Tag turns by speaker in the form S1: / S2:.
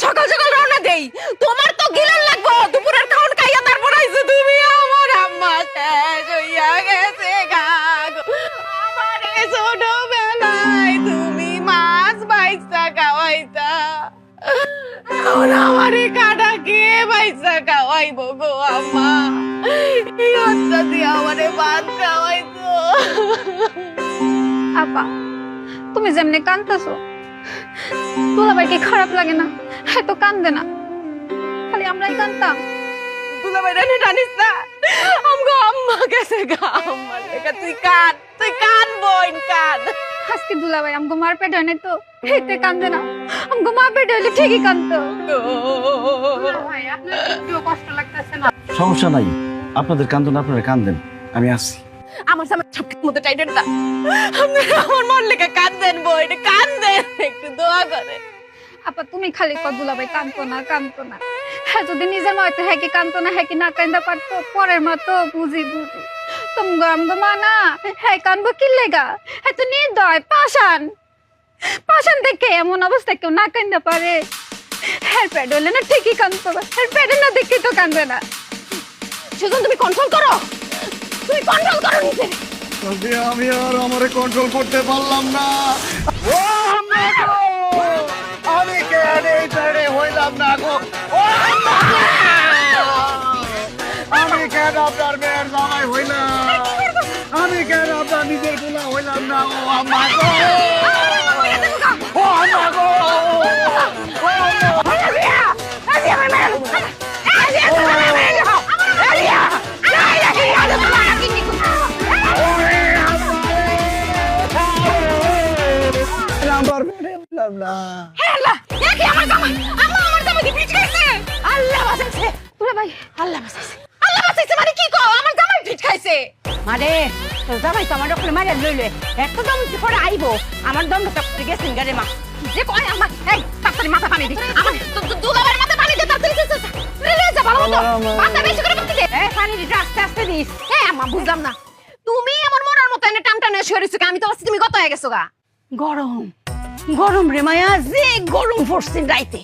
S1: সকাল সকাল রওনা দেই, তোমার তো গিলান লাগবো। দুপুরের খাওন খাইয়া তারপর আইছো তুমি। আমার আম্মা শেষ হইয়া গেছে গা। আমারে ছোটবেলায় তুমি মাছ বাইসা খাওয়াইতা, এখন আমারে কাটা কে বাইসা খাওয়াইবো গো আম্মা? এই হাতটা দিয়ে আমারে ভাত খাওয়াইতো।
S2: আপা তুমি যেমনি কাঁদতেছো, দুলাভাই কি খারাপ লাগে না? হ্যাঁ তো কান্দে না, খালি আমরাই কান্দতাম।
S1: দুলাভাই রানি টানিস না, আমগো আম্মা গেছে গা। আম্মা লেখা তুই কান বোন কান।
S2: আজকে দুলাভাই আমগো মার পেট হয় নাই তো হেতে কান্দে না, আমগো মা পেট হইলে ঠিকই কান্দতো। ভাই আপনার একটু কষ্ট লাগতেছে না?
S3: সমস্যা নাই, আপনাদের কান্দন আপনারা কান্দেন, আমি আসছি।
S1: আমার সামনে ছপকির মতো টাইটেন না, আমার মন লেখা কান্দেন বোন কান্দেন, একটু দোয়া করে।
S2: আপা তুমি খালি কর দুলাভাই কান্দতো না। হ্যাঁ যদি নিজের মা হইতো হ্যাঁ কি কান্দতো না, হ্যাঁ কি না কান্দা পারতো? পরের মা তো বুঝি তুমগো আমগো মা না, হ্যাঁ কান্দবো কি লেগা? হ্যাঁ তো নির্দয় পাষাণ দেখে এমন অবস্থা কেউ না কান্দা পারে? হ্যাঁ পেট হইলে না ঠিকই কান্দতো, হ্যাঁ পেটে না দেখি তো কান্দে না।
S1: সুজন তুমি কন্ট্রোল করো, তুমি কন্ট্রোল করো নিজে।
S3: আমি আর আমারে কন্ট্রোল করতে পারলাম না। ও আম্মা গো, আমি কেন এই ছেড়ে হইলাম না গো? ও আম্মা গো, আমি কেন আপনার মেয়ের জামাই হইলাম? আমি কেন আপনার নিজের গুলা হইলাম না? ও আম্মা গো, ও আম্মা গো,
S1: মারে তোর জামাই তো আমার ওখানে মারিয়া লইলে এত দম পরে আইবো, আমার দম তো গেছেন গারে মা। যে কয় আমার এই তাড়াতাড়ি মাথা পানি দি, আমার দুলাভাইয়ের মাথা পানি দে তাড়াতাড়ি। রে যা ভালো মতো মাথা বেশি করে বলতে দে। এই পানি দি আস্তে আস্তে দিস। হ্যাঁ আম্মা বুঝলাম না, তুমি আমার মরার মতো এনে টান টানে সরিছো, আমি তো তুমি কত হয়ে গেছো গা। গরম রে মায়া, যে গরম পড়ছে রাইতে।